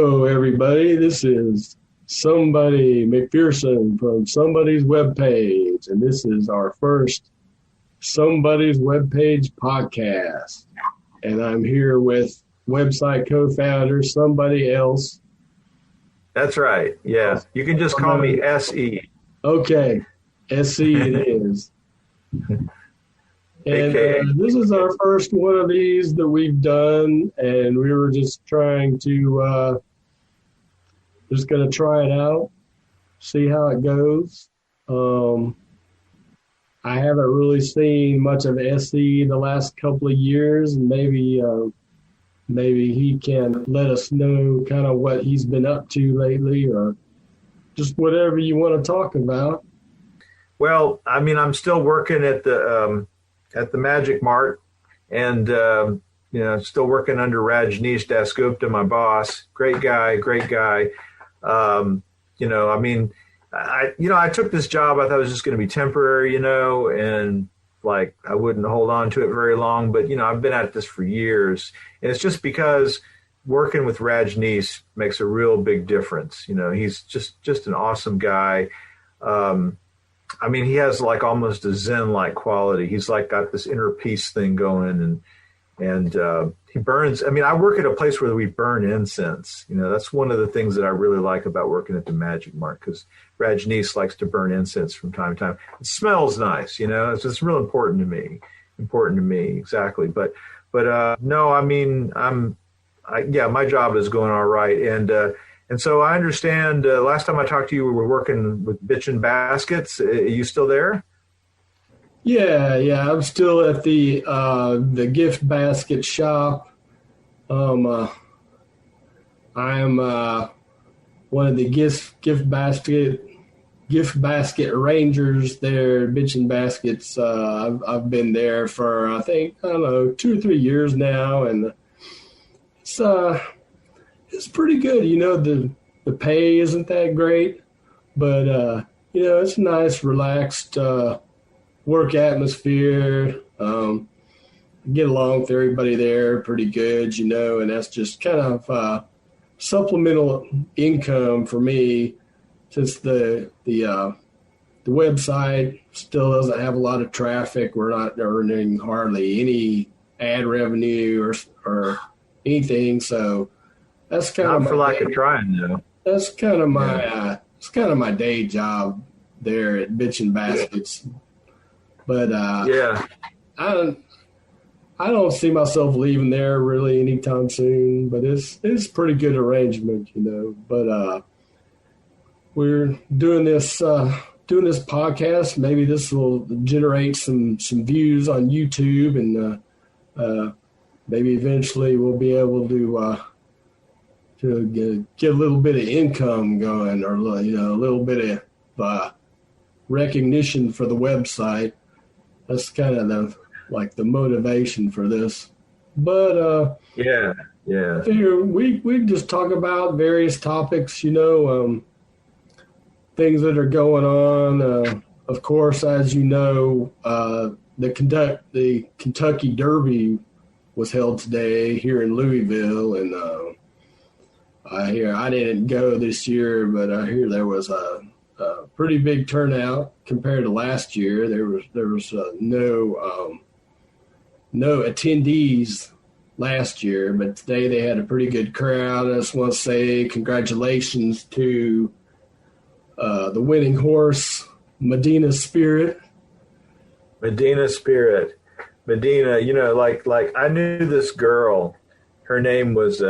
Hello, everybody. This is Somebody McPherson from Somebody's Webpage, and this is our first Somebody's Webpage podcast. And I'm here with website co-founder, somebody else. That's right. Yeah. You can just call me SE. Okay. SE it is. And this is our first one of these that we've done, and we were just trying to, just going to try it out, see how it goes. I haven't really seen much of SE the last couple of years, and maybe he can let us know kind of what he's been up to lately, or just whatever you want to talk about. Well, I mean, I'm still working at the Magic Mart, and still working under Rajneesh Dasgupta, my boss. Great guy. I took this job. I thought it was just going to be temporary, and like I wouldn't hold on to it very long. But I've been at this for years, and it's just because working with Rajneesh makes a real big difference. He's just an awesome guy. He has like almost a Zen-like quality. He's like got this inner peace thing going, and he burns. I work at a place where we burn incense. That's one of the things that I really like about working at the Magic Mart, because Rajneesh likes to burn incense from time to time. It smells nice, it's real important to me. Exactly. But no, my job is going all right. And so I understand last time I talked to you, we were working with Bitchin' Baskets. Are you still there? Yeah. I'm still at the gift basket shop. I am one of the gift basket arrangers there at Bitchin' Baskets. I've been there for, I think, 2 or 3 years now, and it's pretty good. The pay isn't that great, but it's a nice, relaxed work atmosphere. Get along with everybody there pretty good, and that's just kind of supplemental income for me, since the website still doesn't have a lot of traffic. We're not earning hardly any ad revenue or anything, so that's kind of for lack of trying, though. That's kind of my it's kind of my day job there at Bitchin' Baskets. But I don't see myself leaving there really anytime soon. But it's pretty good arrangement, But we're doing this podcast. Maybe this will generate some views on YouTube, and maybe eventually we'll be able to get a little bit of income going, or a little bit of recognition for the website. That's kind of the motivation for this. But I figure we just talk about various topics, things that are going on. Of course, as you know, the Kentucky Derby was held today here in Louisville, and I didn't go this year, but I hear there was a pretty big turnout compared to last year. There was no attendees last year, but today they had a pretty good crowd. I just want to say congratulations to the winning horse, Medina Spirit. Medina, like I knew this girl. Her name was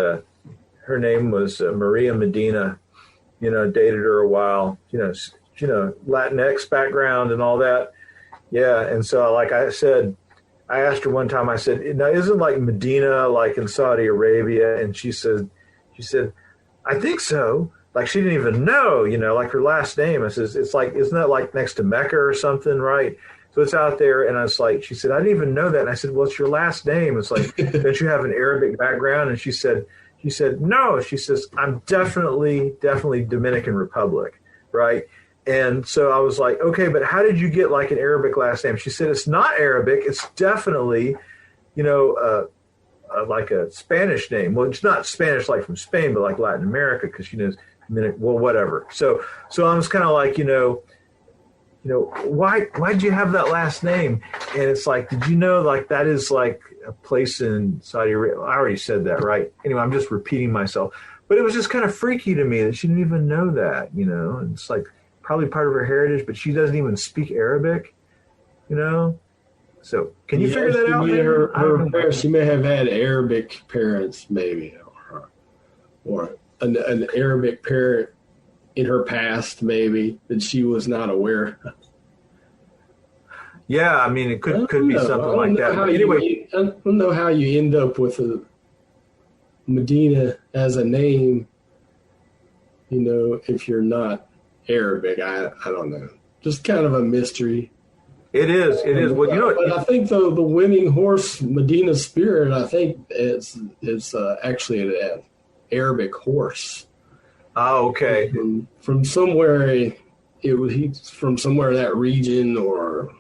Maria Medina. Dated her a while. Latinx background and all that. Yeah, and so like I said, I asked her one time. I said, "Now, isn't like Medina like in Saudi Arabia?" And she said, "I think so." Like she didn't even know, like her last name. I says, "It's like, isn't that like next to Mecca or something, right?" So it's out there, and I was like, she said, "I didn't even know that." And I said, "Well, it's your last name." It's like, don't you have an Arabic background? And she said, "No." She says, "I'm definitely Dominican Republic, right?" And so I was like, "Okay, but how did you get like an Arabic last name?" She said, "It's not Arabic. It's definitely, like a Spanish name. Well, it's not Spanish like from Spain, but like Latin America, because she knows. Well, whatever. So I was kind of like, why'd you have that last name? And it's like, did you know, like, that is like a place in Saudi Arabia? I already said that, right? Anyway, I'm just repeating myself. But it was just kind of freaky to me that she didn't even know that, And it's like probably part of her heritage, but she doesn't even speak Arabic, So can you figure that out? Her parents, she may have had Arabic parents, maybe, or an Arabic parent in her past, maybe, that she was not aware of. Yeah, I mean, it could be something like that. But anyway, I don't know how you end up with a Medina as a name, if you're not Arabic. I don't know. Just kind of a mystery. It is. Well, but I think the winning horse, Medina Spirit, I think it's actually an Arabic horse. Oh, okay. From somewhere, he's from somewhere in that region, or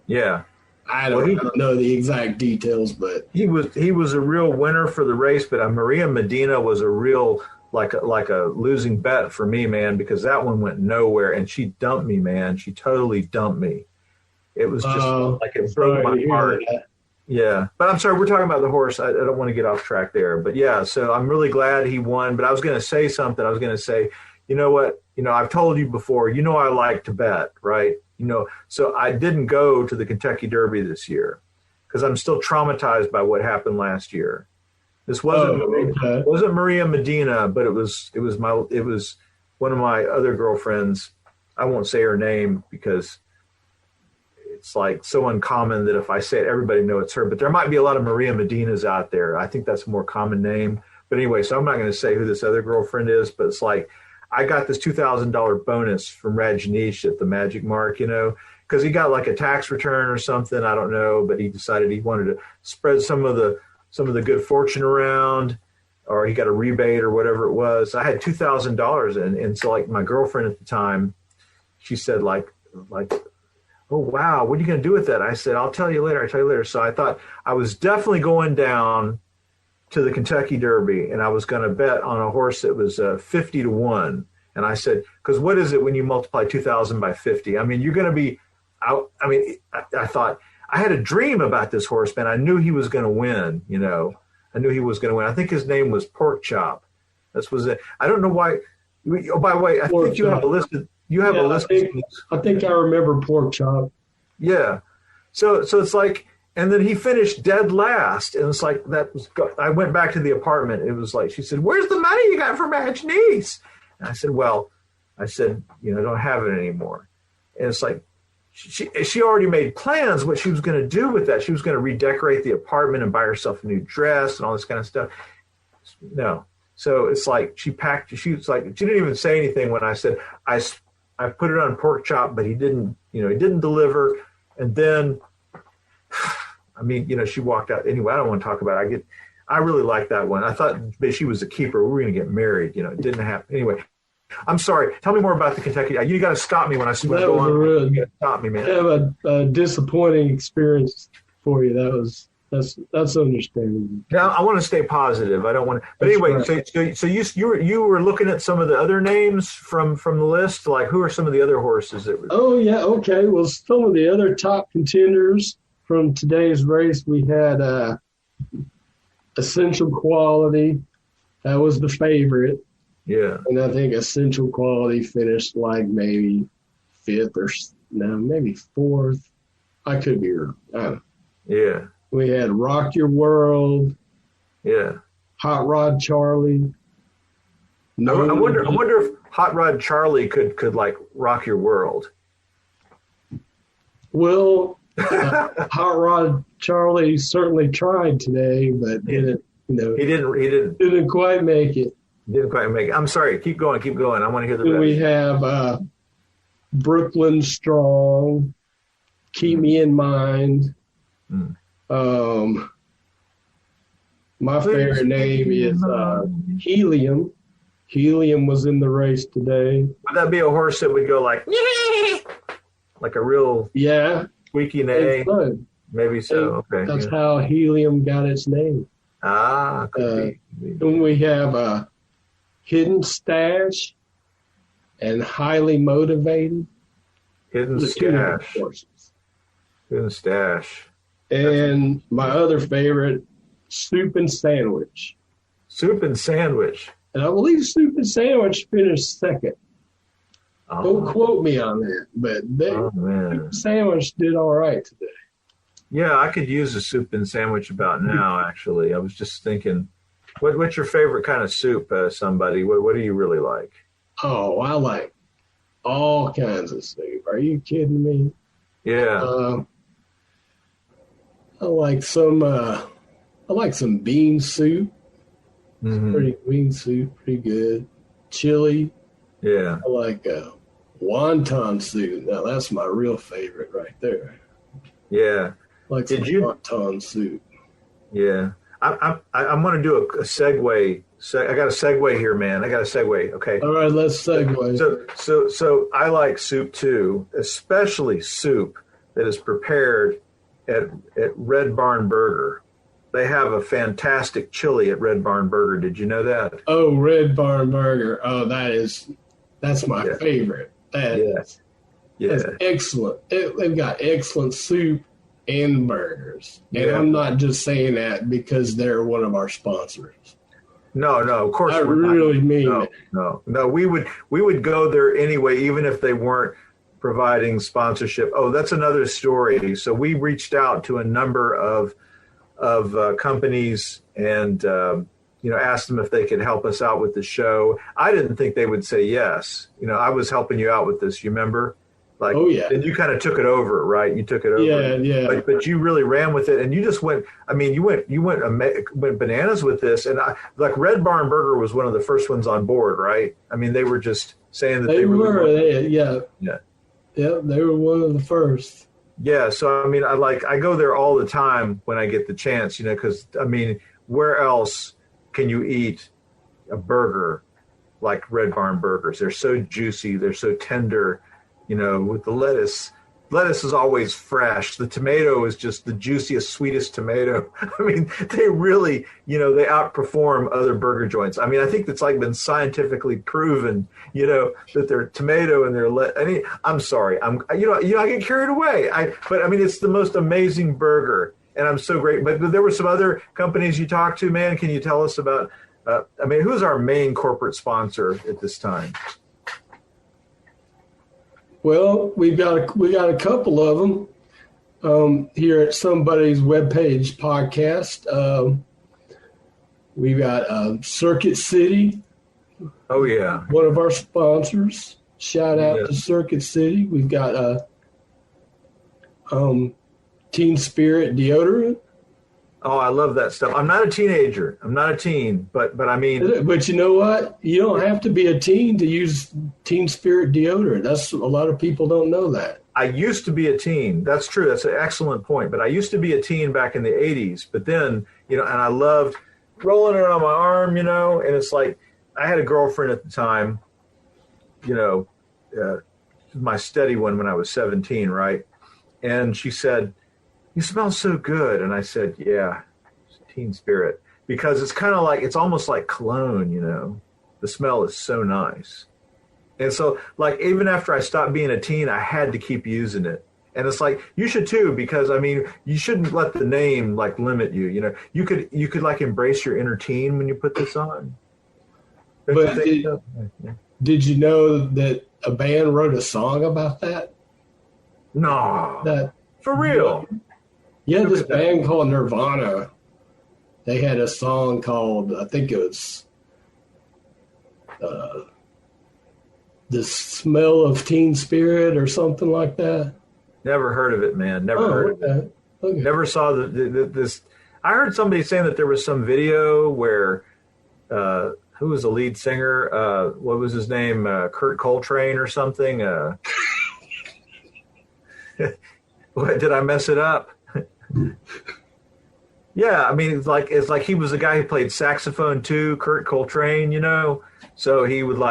yeah, I don't know the exact details, but he was a real winner for the race. But Maria Medina was a real like a losing bet for me, man, because that one went nowhere, and she dumped me, man. She totally dumped me. It was just like it broke my heart. Yeah, but I'm sorry, we're talking about the horse. I don't want to get off track there. But yeah, so I'm really glad he won. But I was going to say something. I was going to say, you know what? I've told you before, I like to bet, right? So I didn't go to the Kentucky Derby this year because I'm still traumatized by what happened last year. This wasn't Maria Medina, but it was one of my other girlfriends. I won't say her name because it's like so uncommon that if I say it, everybody knows it's her. But there might be a lot of Maria Medinas out there. I think that's a more common name. But anyway, so I'm not going to say who this other girlfriend is, but it's like I got this $2,000 bonus from Rajneesh at the Magic Mark, because he got like a tax return or something. I don't know, but he decided he wanted to spread some of the good fortune around, or he got a rebate or whatever it was. I had $2,000, and so like my girlfriend at the time, she said like, oh, wow, what are you going to do with that? I said, I'll tell you later. So I thought I was definitely going down to the Kentucky Derby, and I was going to bet on a horse that was 50-1. And I said, because what is it when you multiply 2,000 by 50? I mean, you're going to be out. I mean, I thought I had a dream about this horse, man. I knew he was going to win, I knew he was going to win. I think his name was Pork Chop. This was it. I don't know why. Oh, by the way, I think you have a list of. I think I remember Pork Chop. Yeah. So it's like, and then he finished dead last. And it's like, I went back to the apartment. It was like, she said, where's the money you got from Rajneesh? And I said, I don't have it anymore. And it's like, she already made plans what she was going to do with that. She was going to redecorate the apartment and buy herself a new dress and all this kind of stuff. No. So it's like, she didn't even say anything when I said, I put it on Pork Chop, but he didn't deliver. And then, I mean, she walked out. Anyway, I don't want to talk about it. I really liked that one. I thought she was a keeper. We were going to get married. It didn't happen. Anyway, I'm sorry. Tell me more about the Kentucky. You got to stop me when I go on. You got to stop me, man. I have a disappointing experience for you. That's understandable. Now I want to stay positive. I don't want to. But anyway, right. So you were looking at some of the other names from the list. Like, who are some of the other horses that were? Oh yeah, okay. Well, some of the other top contenders from today's race, we had Essential Quality. That was the favorite. Yeah. And I think Essential Quality finished like maybe maybe fourth. I could be wrong. I don't know. Yeah. We had Rock Your World. Yeah. Hot Rod Charlie. I wonder if Hot Rod Charlie could like rock your world. Well, Hot Rod Charlie certainly tried today, but didn't. He didn't quite make it. Didn't quite make it. I'm sorry. Keep going. I want to hear the rest. We have Brooklyn Strong. Keep Me in Mind. My favorite name is Helium. Helium was in the race today. Would that be a horse that would go like a real squeaky neigh? Maybe so. That's how Helium got its name. Could Uh, be. then we have Hidden Stash and Highly Motivated. Hidden The two different Stash. courses. Hidden Stash. And my other favorite, Soup and Sandwich. Soup and Sandwich. And I believe Soup and Sandwich finished second. Don't quote me on that, but Soup and Sandwich did all right today. Yeah, I could use a soup and sandwich about now, actually. I was just thinking, what's your favorite kind of soup, somebody? What do you really like? Oh, I like all kinds of soup. Are you kidding me? Yeah. I like some bean soup. Bean soup, pretty good. Chili. Yeah. I like wonton soup. Now that's my real favorite right there. Yeah. Like some wonton soup. Yeah. I'm going to do a segue. I got a segue here, man. I got a segue. Okay. All right, let's segue. So I like soup too, especially soup that is prepared at Red Barn Burger. They have a fantastic chili at Red Barn Burger. Did you know that? Oh, Red Barn Burger. Oh, that's my favorite. That's excellent. They've got excellent soup and burgers. And I'm not just saying that because they're one of our sponsors. No, of course I really mean it. No. We would go there anyway, even if they weren't providing sponsorship. Oh, that's another story. So we reached out to a number of companies and asked them if they could help us out with the show. I didn't think they would say yes. I was helping you out with this. You remember? Like, oh yeah. And you kind of took it over, right? You took it over. Yeah. But you really ran with it, and you just went. I mean, you went bananas with this, and like Red Barn Burger was one of the first ones on board, right? I mean, they were just saying that they were. Yeah, they were one of the first. Yeah, so I mean, I go there all the time when I get the chance, because I mean, where else can you eat a burger like Red Barn Burgers? They're so juicy, they're so tender, with the lettuce. Lettuce is always fresh. The tomato is just the juiciest, sweetest tomato. I mean, they really, they outperform other burger joints. I mean, I think it's been scientifically proven, that their tomato and their I'm sorry, I get carried away. But I mean, it's the most amazing burger, and I'm so great. But there were some other companies you talked to, man. Can you tell us about? Who's our main corporate sponsor at this time? Well, we got a couple of them here at Somebody's Webpage podcast. We got Circuit City. Oh yeah, one of our sponsors. Shout out to Circuit City. We've got Teen Spirit deodorant. Oh, I love that stuff. I'm not a teenager. I'm not a teen, but I mean. But you know what? You don't have to be a teen to use Teen Spirit deodorant. That's a lot of people don't know that. I used to be a teen. That's true. That's an excellent point. But I used to be a teen back in the 80s. But then, and I loved rolling it on my arm, and it's like I had a girlfriend at the time, my steady one when I was 17, right? And she said, "You smell so good." And I said, "Yeah, it's Teen Spirit." Because it's kind of like, it's almost like cologne, the smell is so nice. And so even after I stopped being a teen, I had to keep using it. And it's like, you should too, because I mean, you shouldn't let the name limit you, you could embrace your inner teen when you put this on. But did you know that a band wrote a song about that? No. For real? Yeah, this band called Nirvana, they had a song called, I think it was The Smell of Teen Spirit or something like that. Never heard of it, man. Never heard of it. Okay. Never saw this. I heard somebody saying that there was some video where, who was the lead singer? What was his name? Kurt Coltrane or something? What, did I mess it up? Yeah, I mean, it's like he was the guy who played saxophone too, Kurt Coltrane, So he would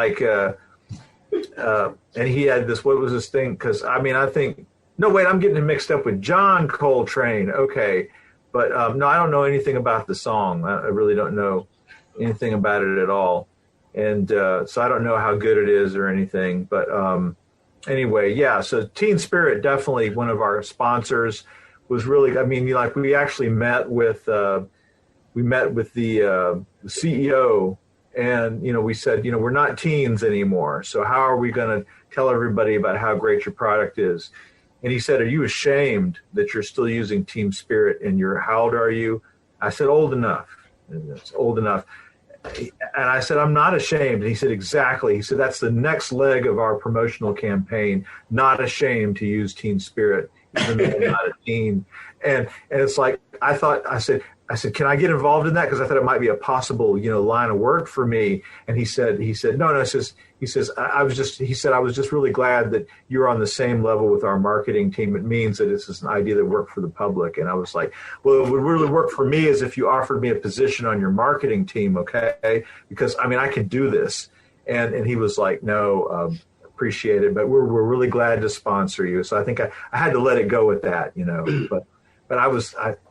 and he had this. What was this thing? Because I mean, I'm getting it mixed up with John Coltrane. Okay, But no, I don't know anything about the song. I really don't know anything about it at all. And so I don't know how good it is or anything. But anyway, yeah, so Teen Spirit, definitely one of our sponsors, was really, I mean, like we actually met with the CEO, and, you know, we said, you know, we're not teens anymore. So how are we going to tell everybody about how great your product is? And he said, are you ashamed that you're still using Team Spirit how old are you? I said, old enough. And it's old enough. And I said, I'm not ashamed. And he said, exactly. He said, that's the next leg of our promotional campaign. Not ashamed to use Teen Spirit, even though I'm not a teen. And it's like, I said, can I get involved in that? Because I thought it might be a possible, you know, line of work for me. And he said, no. I was just really glad that you're on the same level with our marketing team. It means that it's just an idea that worked for the public. And I was like, well, it would really work for me as if you offered me a position on your marketing team. Okay. Because I mean, I can do this. And he was like, no, appreciate it, but we're really glad to sponsor you. So I think I had to let it go with that, you know, but I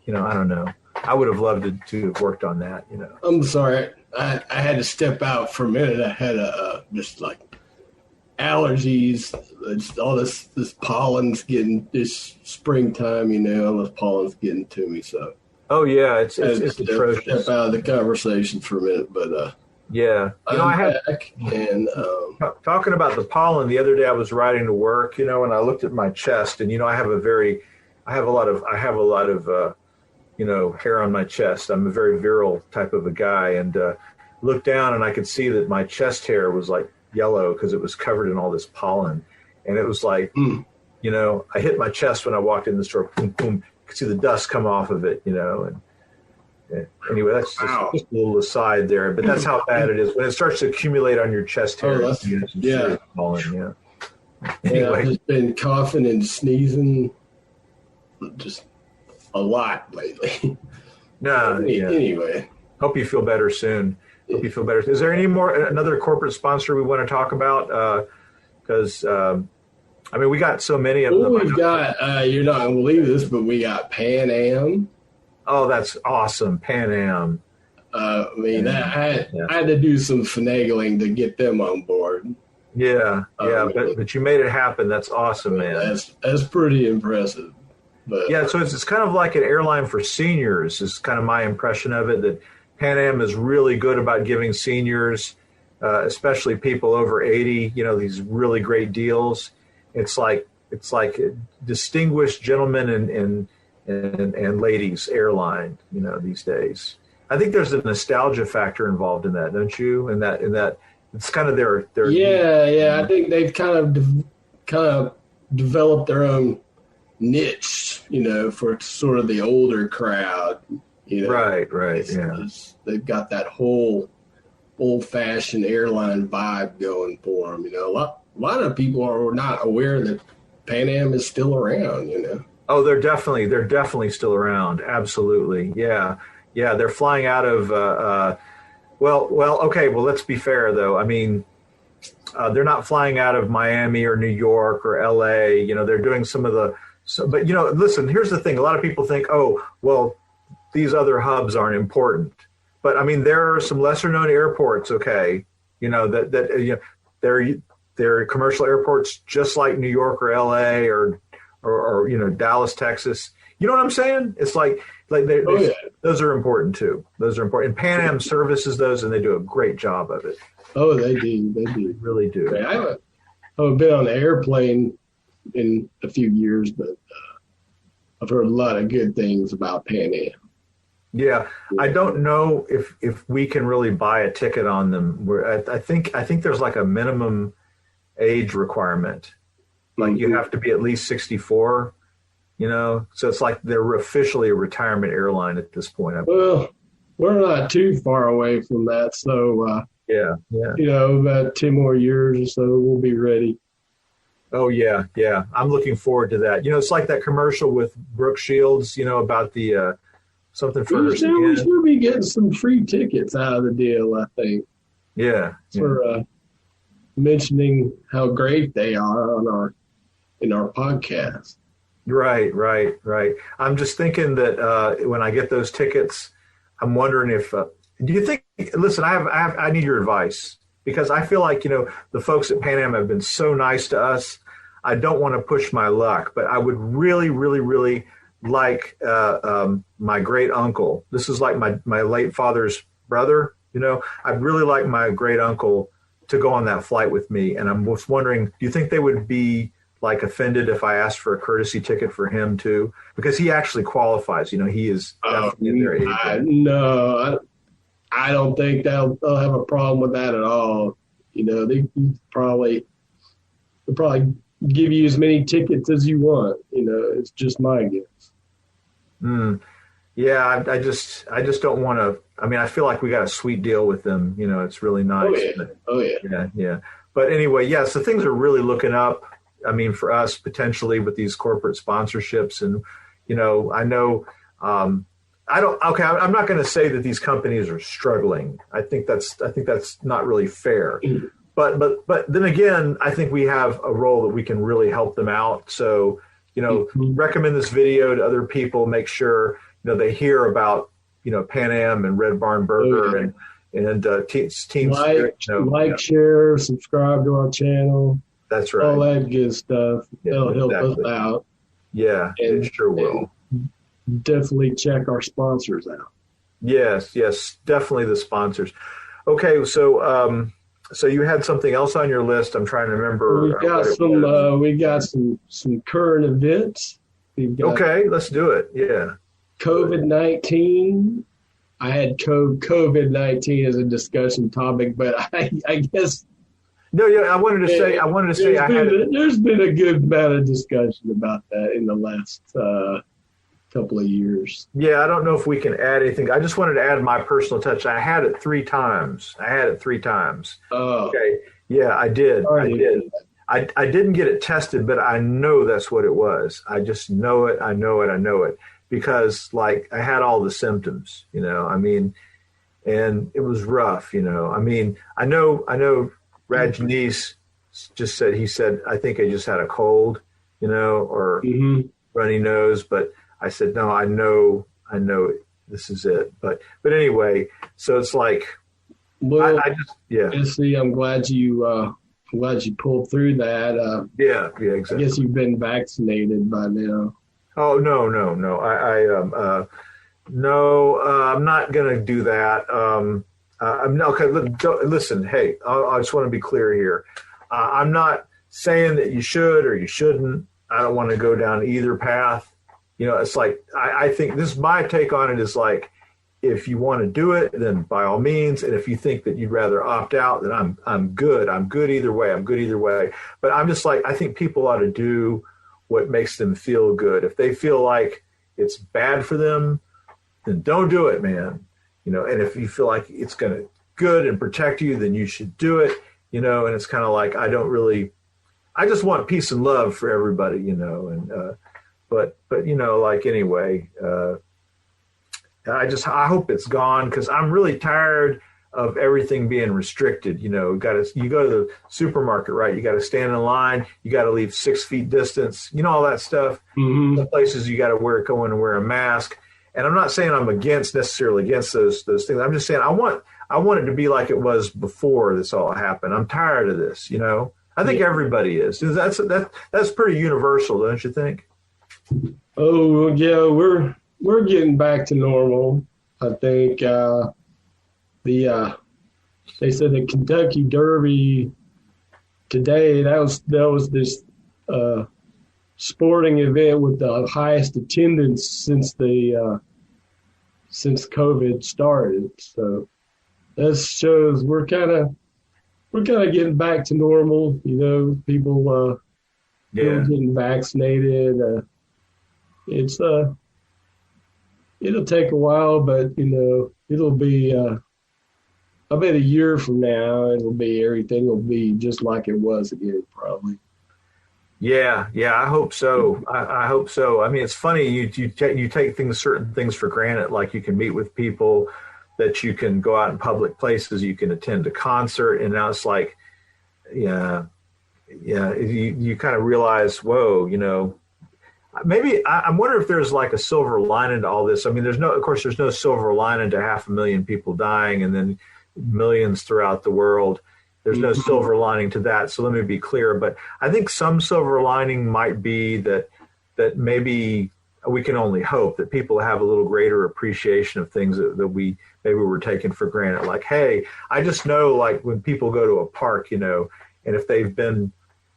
don't know. I would have loved to have worked on that, you know. I'm sorry. I had to step out for a minute. I had just like allergies. It's all this pollen's getting this springtime, you know, all this pollen's getting to me. So. Oh yeah, it's atrocious. Step out of the conversation for a minute, but yeah, you know, I had talking about the pollen the other day. I was riding to work, you know, and I looked at my chest, and you know, I have a lot of you know, hair on my chest. I'm a very virile type of a guy, and looked down and I could see that my chest hair was like yellow because it was covered in all this pollen. And it was like, you know, I hit my chest when I walked in the store, boom, boom, you could see the dust come off of it, you know. And anyway, that's just a little aside there, but that's how bad it is. When it starts to accumulate on your chest hair, yeah. Pollen, yeah. Anyway. I've just been coughing and sneezing just a lot lately. No, anyway. Hope you feel better soon. Hope you feel better. Is there another corporate sponsor we want to talk about? Because I mean, we got so many of them. We've got you're not gonna believe this, but we got Pan Am. Oh, that's awesome, Pan Am. I mean, I had to do some finagling to get them on board. Yeah, but you made it happen. That's awesome, man. That's pretty impressive. But, yeah, so it's kind of like an airline for seniors is kind of my impression of it, that Pan Am is really good about giving seniors, especially people over 80, you know, these really great deals. It's like a distinguished gentlemen and ladies airline, you know, these days. I think there's a nostalgia factor involved in that, don't you? In that it's kind of their I think they've kind of developed their own niche, you know, for sort of the older crowd, you know. Right. They've got that whole old-fashioned airline vibe going for them, you know. A lot of people are not aware that Pan Am is still around, you know. Oh, they're definitely still around. Absolutely. Yeah. They're flying out of, okay. Well, let's be fair though. I mean, they're not flying out of Miami or New York or LA, you know, they're doing but you know, listen, here's the thing. A lot of people think, oh, well, these other hubs aren't important, but I mean, there are some lesser known airports. Okay. You know, that you know, they're commercial airports just like New York or LA or, you know, Dallas, Texas. You know what I'm saying? It's like those are important too. Those are important. And Pan Am services those, and they do a great job of it. Oh, they do. They really do. I haven't been on an airplane in a few years, but I've heard a lot of good things about Pan Am. Yeah, I don't know if we can really buy a ticket on them. I think there's like a minimum age requirement. Like you have to be at least 64, you know? So it's like they're officially a retirement airline at this point. Well, we're not too far away from that. So, yeah. You know, about 2 more years or so, we'll be ready. Oh, yeah. I'm looking forward to that. You know, it's like that commercial with Brooke Shields, you know, about the something for her skin. We should be getting some free tickets out of the deal, I think. Yeah. For mentioning how great they are in our podcast. Right. I'm just thinking that when I get those tickets, I'm wondering if do you think? Listen, I need your advice because I feel like the folks at Pan Am have been so nice to us. I don't want to push my luck, but I would really like my great uncle. This is like my late father's brother. I'd really like my great uncle to go on that flight with me, and I'm just wondering, do you think they would be like offended if I asked for a courtesy ticket for him too? Because he actually qualifies. He is definitely in their age. No, I don't think they'll have a problem with that at all. They'll probably give you as many tickets as you want. It's just my guess. Yeah, I just don't want to. I mean, I feel like we got a sweet deal with them. It's really nice. Oh yeah. Yeah. But anyway, yeah. So things are really looking up. I mean, for us potentially with these corporate sponsorships, and I know. I'm not going to say that these companies are struggling. I think that's not really fair. But then again, I think we have a role that we can really help them out. So, recommend this video to other people. Make sure they hear about Pan Am and Red Barn Burger and Team Spirit. Share, subscribe to our channel. That's right. All that good stuff. That'll help us out. Yeah, it sure will. Definitely check our sponsors out. Yes, definitely the sponsors. Okay, so you had something else on your list. I'm trying to remember. We got some current events. Okay, let's do it. Yeah. COVID-19. I had COVID-19 as a discussion topic, but I guess. No, yeah, I wanted to say there's been a good amount of discussion about that in the last couple of years. Yeah, I don't know if we can add anything. I just wanted to add my personal touch. I had it 3 times. Oh. Okay. Yeah, I did. I didn't get it tested, but I know that's what it was. I just know it. I know it because I had all the symptoms, I mean, and it was rough, I mean, I know Rajneesh just said, I think I just had a cold, or runny nose, but I said, no, I know this is it. But anyway, so it's like, well, I'm glad you pulled through that. Yeah, exactly. I guess you've been vaccinated by now. Oh, no. I'm not going to do that. Okay. Listen, hey, I just want to be clear here. I'm not saying that you should or you shouldn't. I don't want to go down either path. It's like, I think this is my take on it is like, if you want to do it, then by all means. And if you think that you'd rather opt out, then I'm good. I'm good either way. But I'm just like, I think people ought to do what makes them feel good. If they feel like it's bad for them, then don't do it, man. And if you feel like it's going to good and protect you, then you should do it. And it's kind of like, I just want peace and love for everybody, and, but anyway, I hope it's gone because I'm really tired of everything being restricted. You go to the supermarket, right? You got to stand in line. You got to leave 6 feet distance. All that stuff. Mm-hmm. Some places you got to go in and wear a mask. And I'm not saying I'm necessarily against those things. I'm just saying I want it to be like it was before this all happened. I'm tired of this. I think everybody is. That's pretty universal, don't you think? Oh yeah, we're getting back to normal. I think they said the Kentucky Derby today. That was this sporting event with the highest attendance since COVID started. So that shows we're kind of getting back to normal. People getting vaccinated. It'll take a while, but it'll be. I bet a year from now, everything will be just like it was again, probably. Yeah, I hope so. I hope so. I mean, it's funny you take certain things for granted, like you can meet with people, that you can go out in public places, you can attend a concert, and now it's like, you kind of realize, whoa, maybe I'm wondering if there's like a silver lining to all this. I mean, of course, there's no silver lining to 500,000 people dying and then millions throughout the world. There's no silver lining to that. So let me be clear. But I think some silver lining might be that maybe we can only hope that people have a little greater appreciation of things that we maybe were taking for granted. Like, hey, I just know, like, when people go to a park, and if they've been,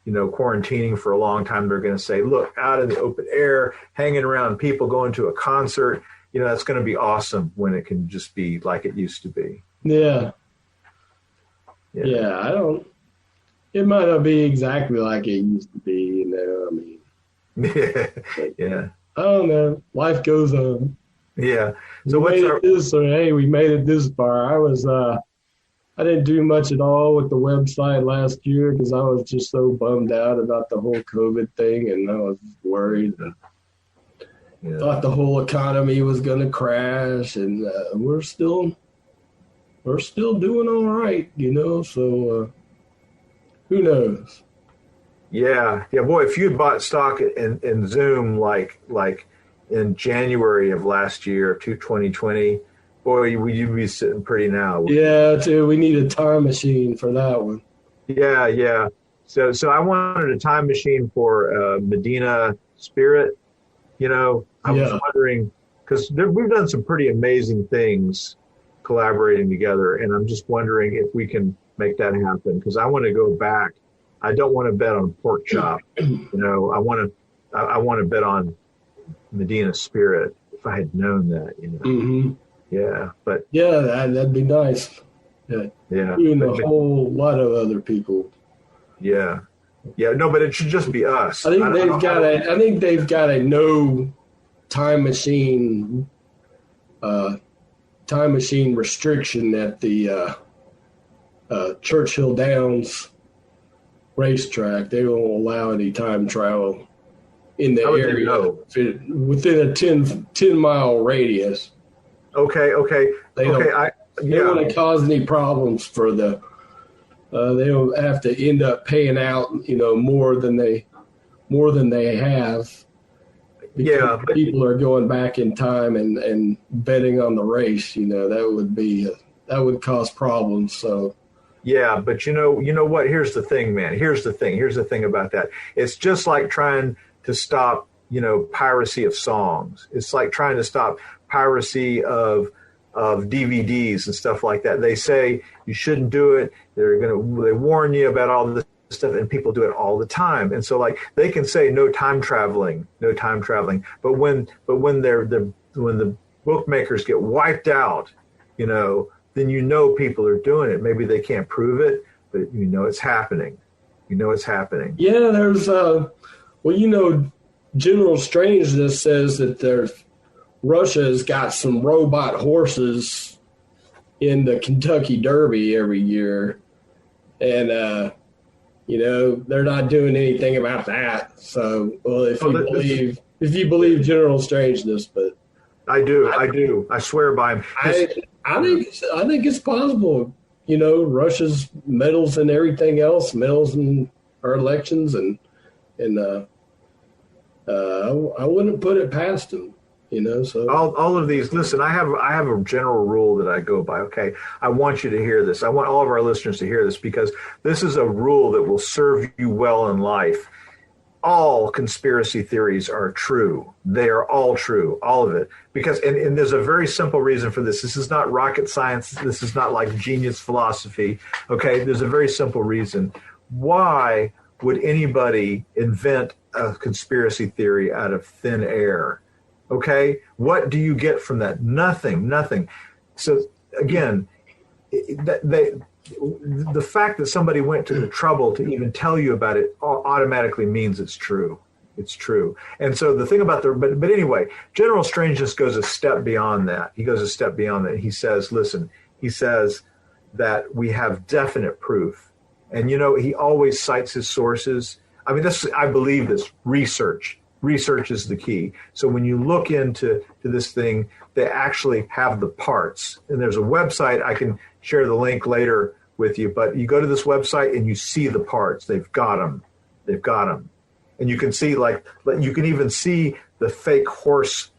quarantining for a long time, they're going to say, look, out in the open air, hanging around people, going to a concert, that's going to be awesome when it can just be like it used to be. Yeah. It might not be exactly like it used to be, I mean. Yeah. I don't know. Life goes on. Yeah. So we made it this far. I didn't do much at all with the website last year because I was just so bummed out about the whole COVID thing, and I was worried and thought the whole economy was going to crash, and we're still doing all right, So who knows? Yeah, boy, if you had bought stock in Zoom like in January of last year, 2020, boy, you'd be sitting pretty now. Yeah, too. We need a time machine for that one. Yeah. So I wanted a time machine for Medina Spirit. I was wondering, because we've done some pretty amazing things collaborating together, and I'm just wondering if we can make that happen, because I want to go back. I don't want to bet on pork chop. I want to bet on Medina Spirit if I had known that. Mm-hmm. Yeah, but that'd be nice. Yeah, even a whole lot of other people. Yeah. No, but it should just be us. I think they've got a no time machine restriction at the Churchill Downs racetrack. They won't allow any time travel in the area within a 10-mile radius. Okay. They don't want to cause any problems for they don't have to end up paying out, more than they have. Because people are going back in time and betting on the race. That would cause problems. So. Yeah, but you know what? Here's the thing, man. Here's the thing about that. It's just like trying to stop, piracy of songs. It's like trying to stop piracy of DVDs and stuff like that. They say you shouldn't do it. They warn you about all this stuff, and people do it all the time. And so, like, they can say no time traveling. But when the bookmakers get wiped out, then people are doing it. Maybe they can't prove it, but it's happening. Yeah, there's General Strangeness says that Russia has got some robot horses in the Kentucky Derby every year, and they're not doing anything about that. So, if you believe General Strangeness, but I do. I swear by him. I think it's possible. Russia's medals and everything else, medals in our elections, and I wouldn't put it past them. So all of these. Listen, I have a general rule that I go by. Okay, I want you to hear this. I want all of our listeners to hear this, because this is a rule that will serve you well in life. All conspiracy theories are true. They are all true, all of it. Because, and there's a very simple reason for this. This is not rocket science. This is not like genius philosophy. Okay, there's a very simple reason. Why would anybody invent a conspiracy theory out of thin air? Okay, what do you get from that? Nothing. So again, the fact that somebody went to the trouble to even tell you about it automatically means it's true. It's true. And so the thing about but anyway, General Strangeness goes a step beyond that. He says, listen, that we have definite proof. And, he always cites his sources. I mean, I believe this. Research is the key. So when you look into this thing, they actually have the parts. And there's a website. I can share the link later with you. But you go to this website and you see the parts. They've got them. and you can see you can even see the fake horse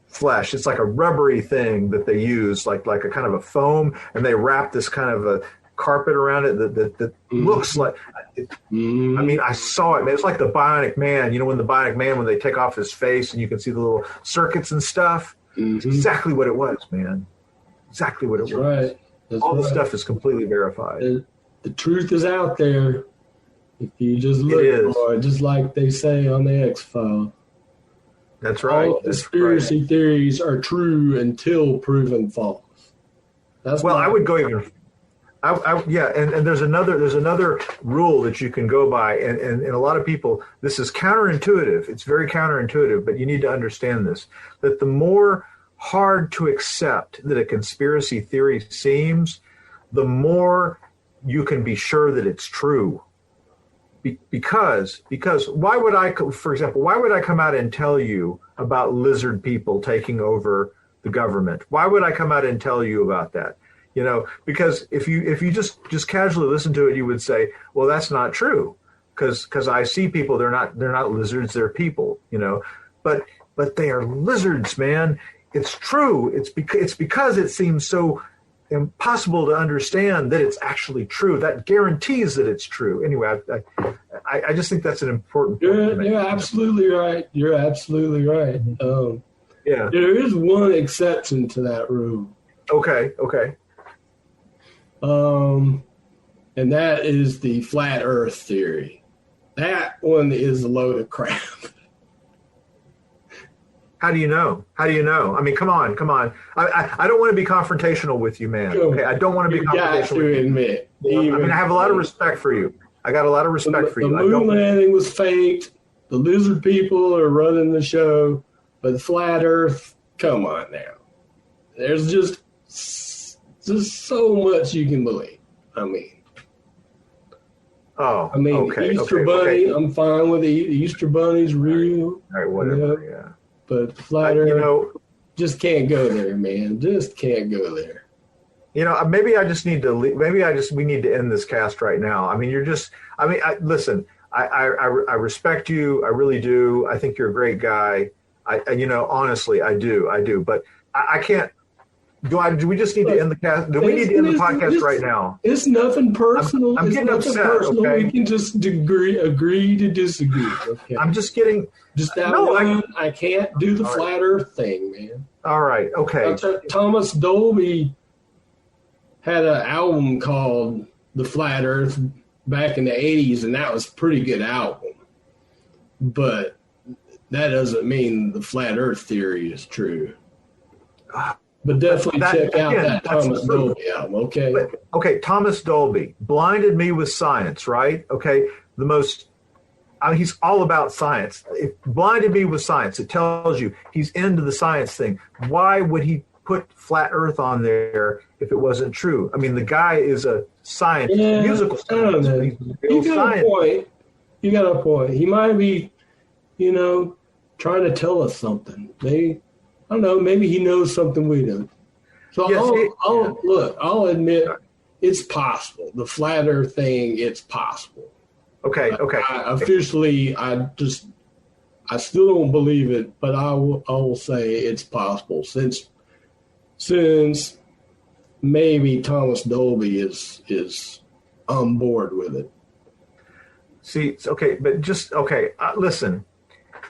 flesh. It's like a rubbery thing that they use, like a kind of a foam, and they wrap this kind of a carpet around it that looks like. I mean, I saw it, man. It's like the Bionic Man. You know, when the Bionic Man, when they take off his face and you can see the little circuits and stuff. It's exactly what it was, man. Exactly what it was. Right. All the stuff is completely verified. The truth is out there. If you just look for it, just like they say on the X-Files. That's right. All conspiracy theories are true until proven false. I would go even. And there's another rule that you can go by, and a lot of people, this is counterintuitive. It's very counterintuitive, but you need to understand this, that the more hard to accept that a conspiracy theory seems, the more you can be sure that it's true. Because why would I come out and tell you about lizard people taking over the government? Why would I come out and tell you about that? You know, because if you just casually listen to it, you would say, well, that's not true, because I see people, they're not lizards, they're people, you know, but they are lizards, man. It's true. It's because it seems so impossible to understand that it's actually true. That guarantees that it's true. Anyway, I just think that's an important point. You're absolutely right. You're absolutely right. Yeah. There is one exception to that rule. Okay. And that is the flat Earth theory. That one is a load of crap. How do you know? I mean, come on. I don't want to be confrontational with you, man. Okay, I don't want to be confrontational with you. Admit. I have a lot of respect for you. I got a lot of respect for you. The moon landing was faked. The lizard people are running the show. But the flat Earth, come on now. There's just so much you can believe. Easter Bunny, I'm fine with the Easter Bunny's real. All right, whatever, yeah. But flat Earth, just can't go there, man. Just can't go there. You know, maybe I just need to we need to end this cast right now. I mean, listen, I respect you. I really do. I think you're a great guy. Honestly, I do. But I can't. Do we just need to end the cast? Do we need to end the podcast right now? It's nothing personal. I'm getting upset. Personal. Okay? We can just agree to disagree. Okay. I'm just getting. I can't do the flat Earth thing, man. All right. Okay. Thomas Dolby had an album called The Flat Earth back in the 80s, and that was a pretty good album. But that doesn't mean the flat Earth theory is true. But definitely check out that Thomas Dolby album, okay? Okay, Thomas Dolby, Blinded Me with Science, right? Okay, he's all about science. It blinded me with science. It tells you he's into the science thing. Why would he put flat Earth on there if it wasn't true? I mean, the guy is a scientist, musical scientist. You got a point. He might be, trying to tell us something. I don't know. Maybe he knows something we don't. So I'll admit it's possible. The flat Earth thing, it's possible. Okay. I still don't believe it, but I will say it's possible since maybe Thomas Dolby is on board with it. See, okay, but listen,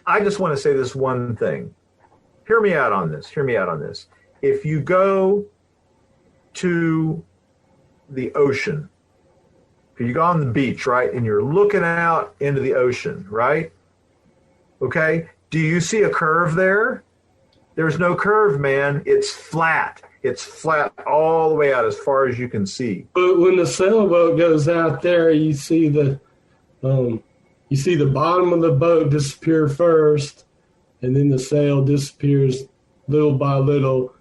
I just want to say this one thing. Hear me out on this. If you go to the ocean, if you go on the beach, right, and you're looking out into the ocean, right? Okay, do you see a curve there? There's no curve, man. It's flat. It's flat all the way out as far as you can see. But when the sailboat goes out there, you see the bottom of the boat disappear first, and then the sail disappears little by little.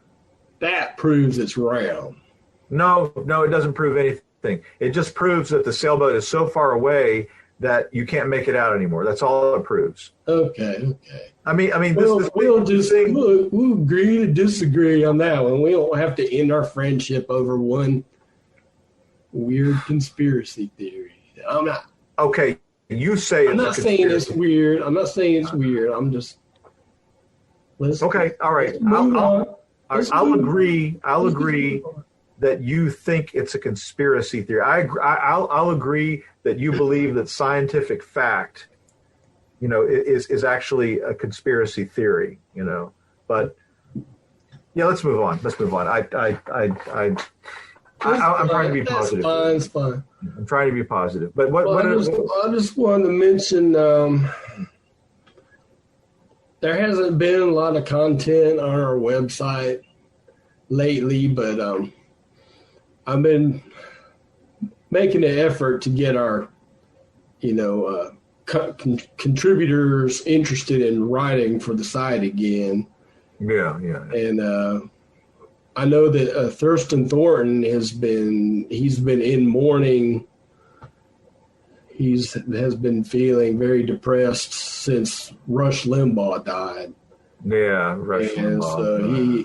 That proves it's round. No, it doesn't prove anything. It just proves that the sailboat is so far away that you can't make it out anymore. That's all it proves. Okay. We'll agree to disagree on that one. We don't have to end our friendship over one weird conspiracy theory. I'm not. Okay. You say I'm it's not a saying it's conspiracy. weird. I'm not saying it's weird. I'm just Okay, all right. let's move on. Let's I'll move on. agree. I'll Let's just agree move on. that you think it's a conspiracy theory. I'll agree that you believe that scientific fact, is actually a conspiracy theory. But yeah, let's move on. Let's move on. I'm trying to be positive. That's fine. It's fine. I'm trying to be positive. But Well, I just wanted to mention there hasn't been a lot of content on our website lately, but I've been making an effort to get our, contributors interested in writing for the site again. Yeah. And I know that Thurston Thornton he's been in mourning. Has been feeling very depressed since Rush Limbaugh died. Yeah, Rush And Limbaugh. so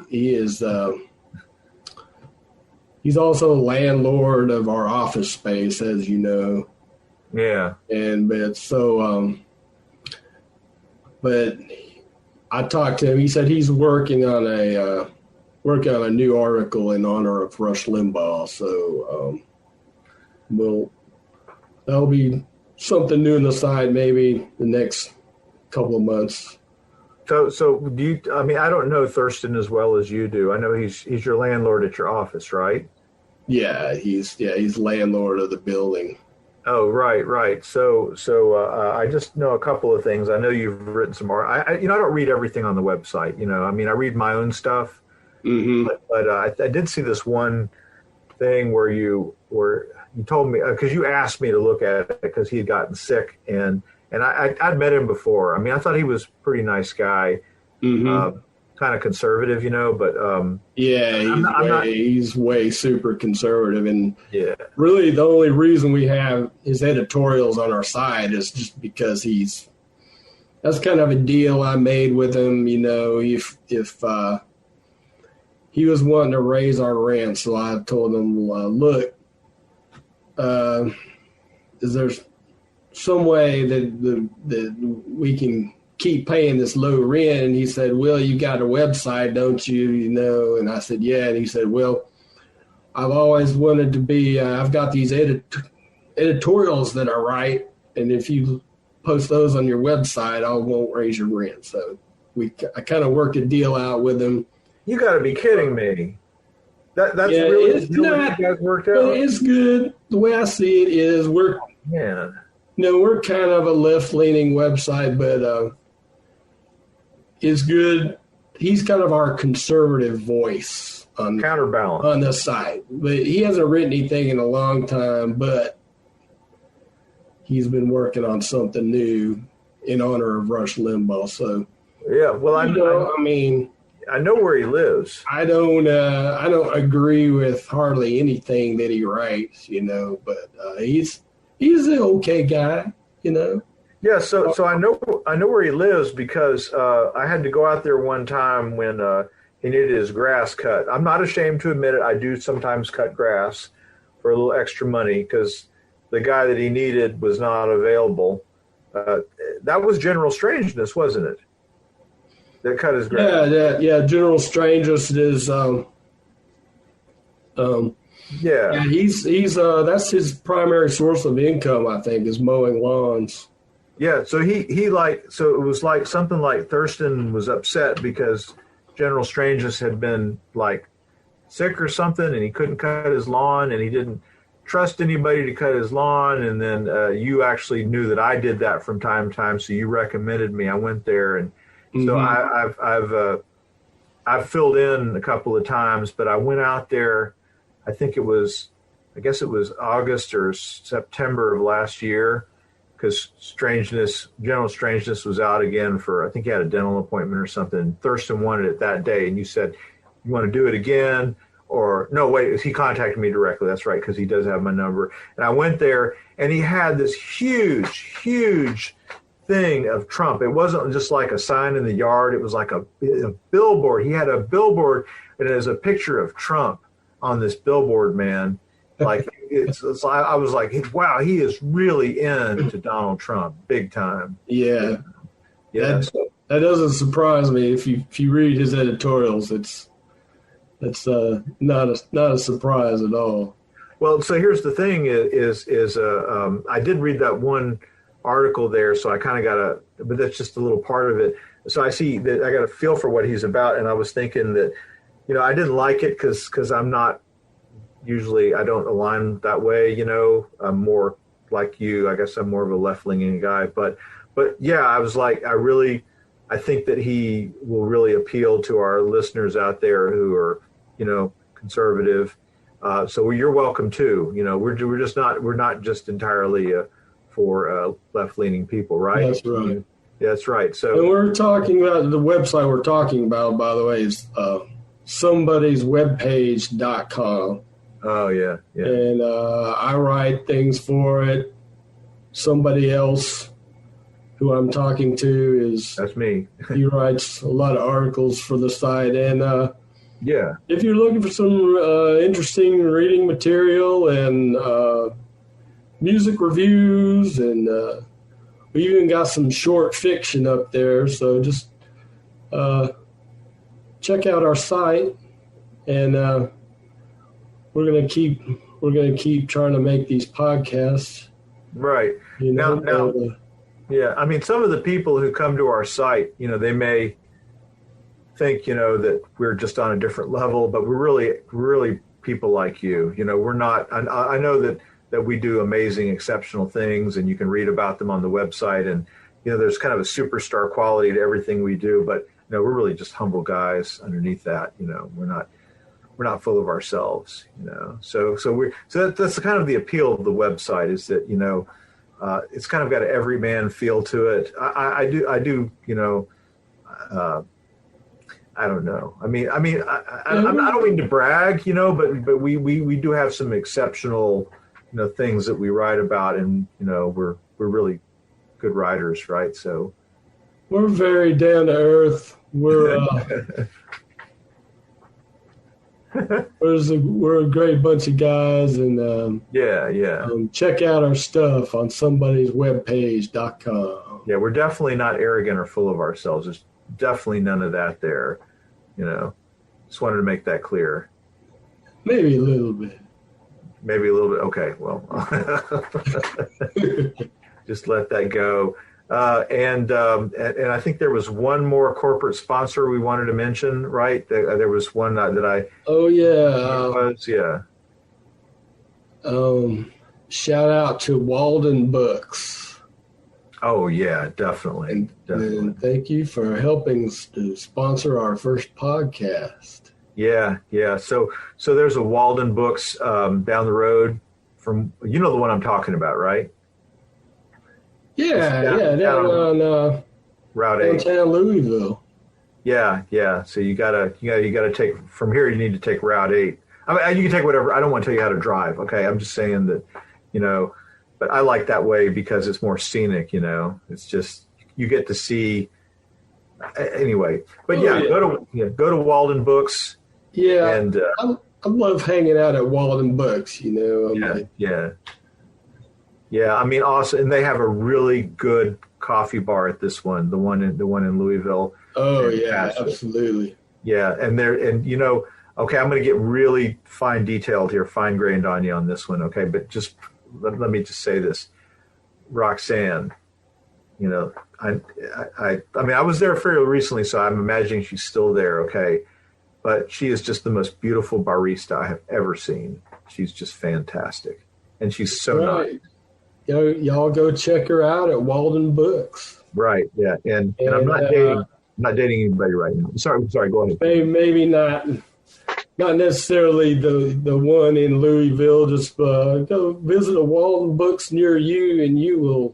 he is he's also a landlord of our office space, as you know. Yeah. But I talked to him. He said he's working on a new article in honor of Rush Limbaugh. So that'll be something new on the side maybe the next couple of months. So do you? I mean, I don't know Thurston as well as you do. I know he's your landlord at your office, right? Yeah, he's landlord of the building. Oh, right. So I just know a couple of things. I know you've written some more. I don't read everything on the website. I mean, I read my own stuff, but I did see this one thing where you told me because you asked me to look at it because he had gotten sick and I'd met him before. I mean, I thought he was a pretty nice guy, kind of conservative, but he's way super conservative, and yeah, really the only reason we have his editorials on our site is just because that's kind of a deal I made with him. If he was wanting to raise our rent, so I told him, look, is there some way that we can keep paying this low rent? And he said, well, you got a website, don't you? And I said, yeah. And he said, well, I've always wanted to be, I've got these editorials that I write, and if you post those on your website, I won't raise your rent. So I kind of worked a deal out with him. You got to be kidding me. That's really the deal that you guys worked out? But it's good. The way I see it is we're kind of a left-leaning website, but it's good. He's kind of our conservative voice on counterbalance on the site. But he hasn't written anything in a long time, but he's been working on something new in honor of Rush Limbaugh. So yeah, well, I know where he lives. I don't agree with hardly anything that he writes, but he's an okay guy, Yeah, so I know where he lives because I had to go out there one time when he needed his grass cut. I'm not ashamed to admit it. I do sometimes cut grass for a little extra money because the guy that he needed was not available. That was General Strangeness, wasn't it? That cut his grass. Yeah. General Strangeness is. He's that's his primary source of income, I think, is mowing lawns. Yeah, so so it was like something like Thurston was upset because General Strangeness had been like sick or something, and he couldn't cut his lawn, and he didn't trust anybody to cut his lawn. And then you actually knew that I did that from time to time, so you recommended me. I went there, and so I've filled in a couple of times, but I went out there. I guess it was August or September of last year, because General Strangeness was out again for, I think he had a dental appointment or something. Thurston wanted it that day, and you said, you want to do it again? Or, no, wait, he contacted me directly. That's right, because he does have my number. And I went there, and he had this huge thing of Trump. It wasn't just like a sign in the yard. It was like a billboard. He had a billboard, and it was a picture of Trump on this billboard, man. Like I was like, wow, he is really into Donald Trump, big time. Yeah. Yeah. That doesn't surprise me. If you read his editorials, that's not a surprise at all. Well, so here's the thing: I did read that one article there, so I kind of but that's just a little part of it. So I see that I got a feel for what he's about, and I was thinking that, I didn't like it because I'm not usually, I don't align that way. I'm more like you. I guess I'm more of a left-leaning guy, but yeah, I was like, I think that he will really appeal to our listeners out there who are, conservative. So you're welcome too. We're not just entirely for left-leaning people, right? That's right. That's right. So, and we're talking about the website we're talking about, by the way, is somebodieswebpage.com. Oh yeah. And I write things for it. Somebody else who I'm talking to that's me. He writes a lot of articles for the site, and yeah. If you're looking for some interesting reading material and music reviews, and we even got some short fiction up there, so just check out our site, and we're gonna keep trying to make these podcasts. Right. Now, yeah. I mean, some of the people who come to our site, they may think, that we're just on a different level, but we're really people like you. We're not. I know that we do amazing, exceptional things, and you can read about them on the website. And there's kind of a superstar quality to everything we do, but we're really just humble guys underneath that. We're not full of ourselves. So that's kind of the appeal of the website, is that it's kind of got an everyman feel to it. I do. I don't know. I don't mean to brag, but we do have some exceptional, things that we write about, and we're really good writers, right? So we're very down to earth. We're we're a great bunch of guys, and check out our stuff on somebodieswebpage.com. Yeah, we're definitely not arrogant or full of ourselves. There's definitely none of that there. Just wanted to make that clear. Maybe a little bit. Okay, well, just let that go. And I think there was one more corporate sponsor we wanted to mention, right? There was one that I. Oh yeah. Shout out to Walden Books. Oh yeah, definitely. And thank you for helping to sponsor our first podcast. Yeah. So there's a Walden Books down the road from, the one I'm talking about, right? Yeah, down on Route 8, downtown Louisville. Yeah. So you gotta take from here. You need to take Route 8. I mean, you can take whatever. I don't want to tell you how to drive. Okay, I'm just saying that, but I like that way because it's more scenic. It's just you get to see. Anyway, but go to Walden Books. Yeah, and I love hanging out at Walden Books. Yeah. I mean, awesome, and they have a really good coffee bar at this one, the one in Louisville. Oh yeah, absolutely. Yeah, and okay, I'm going to get really fine detailed here, fine grained on you on this one. Okay, but just let me just say this, Roxanne. I mean, I was there fairly recently, so I'm imagining she's still there. Okay, but she is just the most beautiful barista I have ever seen. She's just fantastic, and she's so nice. Y'all go check her out at Walden Books. Right. Yeah. And I'm not dating anybody right now. Sorry. Go ahead. Maybe not necessarily the one in Louisville. Just go visit a Walden Books near you, and you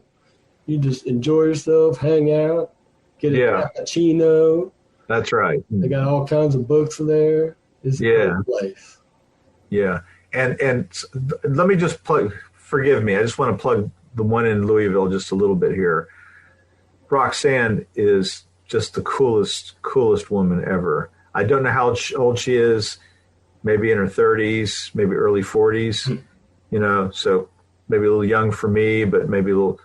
just enjoy yourself, hang out, get a cappuccino. That's right. They got all kinds of books there. It's a great place. Yeah. And let me just plug. Forgive me. I just want to plug the one in Louisville just a little bit here. Roxanne is just the coolest woman ever. I don't know how old she is, maybe in her 30s, maybe early 40s. So maybe a little young for me, but maybe a little.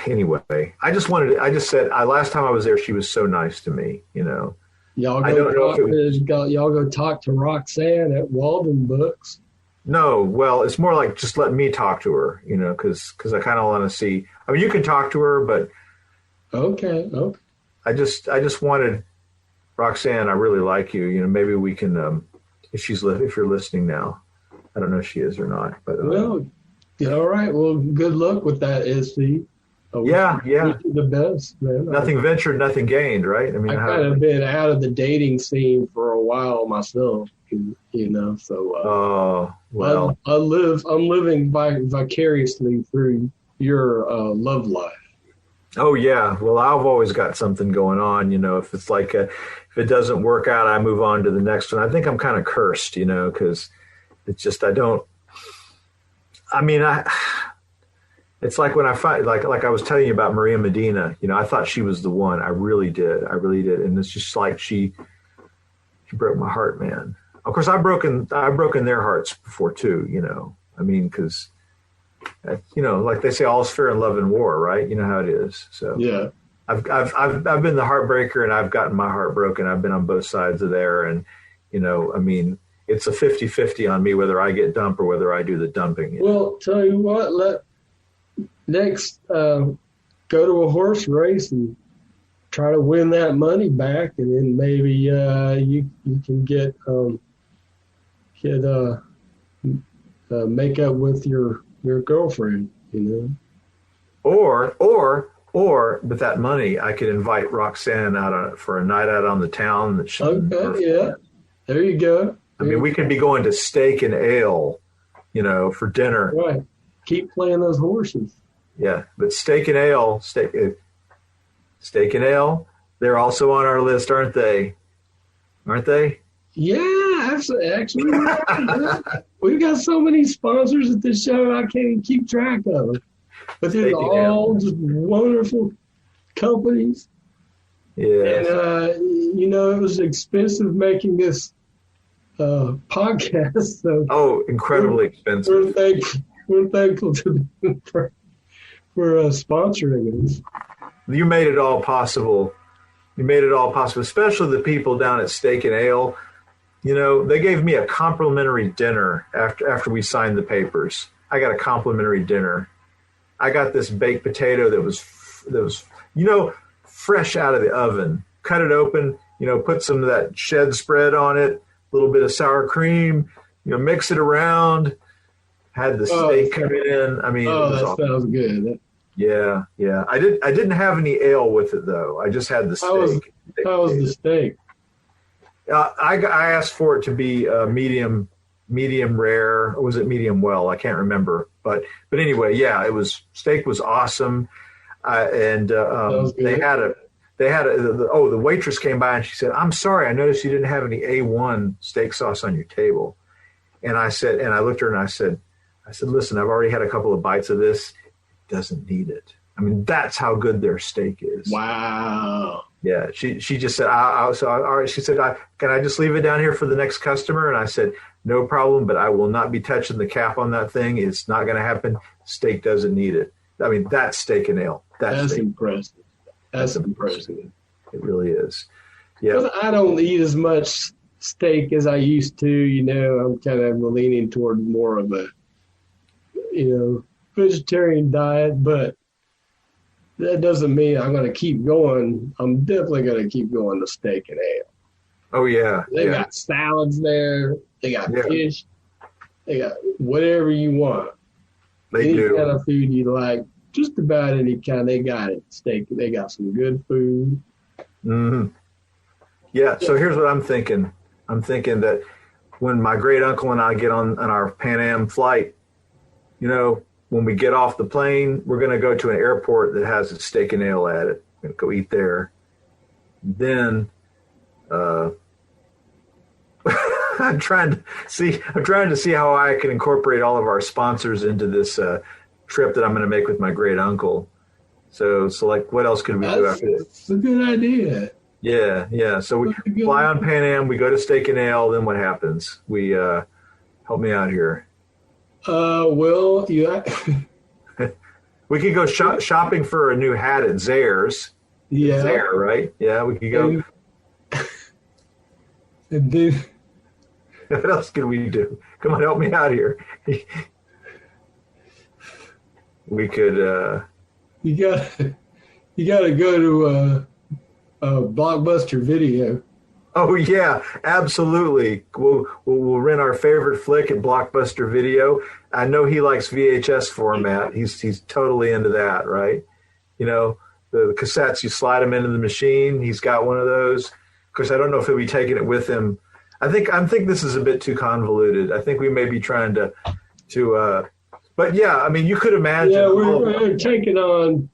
Anyway, I just said, last time I was there, she was so nice to me, Y'all I go don't know talk, if it was, y'all go talk to Roxanne at Walden Books. no, well, it's more like just let me talk to her, because I kind of want to see. I mean, you can talk to her, but Okay. I just wanted Roxanne. I really like you. Maybe we can, if you're listening now. I don't know if she is or not, but Well, all right. Well, good luck with that, SC. yeah. Wish you the best, man. Nothing ventured, nothing gained, right? I mean, I've kind of been out of the dating scene for a while myself, So oh well. I'm living vicariously through your love life. Oh yeah. Well, I've always got something going on. If it's like if it doesn't work out, I move on to the next one. I think I'm kind of cursed, because it's just I don't. I mean, It's like when I find, like I was telling you about Maria Medina, I thought she was the one. I really did. And it's just like she broke my heart, man. Of course, I've broken their hearts before too, I mean, because, like they say, all's fair in love and war, right? You know how it is. So yeah, I've been the heartbreaker, and I've gotten my heart broken. I've been on both sides of there. And, I mean, it's a 50-50 on me, whether I get dumped or whether I do the dumping. Well, tell you what, next, go to a horse race and try to win that money back, and then maybe you can get make up with your girlfriend, Or with that money, I could invite Roxanne out for a night out on the town. Yeah, there you go. I mean, we could be going to Steak and Ale, for dinner. Right. Keep playing those horses. Yeah, but Steak and Ale, they're also on our list, aren't they? Aren't they? Yeah, actually, we've got so many sponsors at this show, I can't even keep track of them. But they're all just wonderful companies. Yeah. And, it was expensive making this podcast. So incredibly expensive. We're thankful to them for sponsoring us. You made it all possible. Especially the people down at Steak and Ale. They gave me a complimentary dinner after we signed the papers. I got a complimentary dinner. I got this baked potato that was fresh out of the oven. Cut it open, put some of that shed spread on it, a little bit of sour cream, mix it around. Had the steak coming in. I mean, that sounds good. Yeah. I didn't have any ale with it though. I just had the steak. How was the steak? I asked for it to be medium rare. Or was it medium well? I can't remember. But anyway, yeah, steak was awesome. And the waitress came by and she said, "I'm sorry, I noticed you didn't have any A1 steak sauce on your table." And I looked at her and I said, "Listen, I've already had a couple of bites of this. It doesn't need it." I mean, that's how good their steak is. Wow. Yeah. She just said, all right. She said, "Can I just leave it down here for the next customer?" And I said, "No problem, but I will not be touching the cap on that thing. It's not going to happen. Steak doesn't need it." I mean, that's Steak and Ale. That's impressive. That's impressive. It really is. Yeah. I don't eat as much steak as I used to. I'm kind of leaning toward more of a, vegetarian diet, but that doesn't mean I'm going to keep going. I'm definitely going to keep going to Steak and Ale. Oh, yeah. They got salads there. They got fish. They got whatever you want. Any kind of food you like, just about any kind, they got it. Steak. They got some good food. Mm-hmm. Yeah. So here's what I'm thinking. I'm thinking that when my great uncle and I get on our Pan Am flight, when we get off the plane, we're going to go to an airport that has a Steak and Ale at it. We're going to go eat there. Then I'm trying to see how I can incorporate all of our sponsors into this trip that I'm going to make with my great uncle. So like, what else could we do after this? It's a good idea. Yeah. So we fly on Pan Am, we go to Steak and Ale. Then what happens? We help me out here. Well, yeah, We could go shopping for a new hat at Zayre's. yeah. Zayre, right? Yeah, we could go. And then What else can we do? Come on, help me out here. We could. you got to go to a Blockbuster Video. Oh yeah, absolutely. We'll rent our favorite flick at Blockbuster Video. I know he likes VHS format. He's totally into that, right? You know, the cassettes, you slide them into the machine. He's got one of those. Of course, I don't know if he'll be taking it with him. I think this is a bit too convoluted. I think we may be trying to but yeah, I mean, you could imagine. Yeah, we're taking on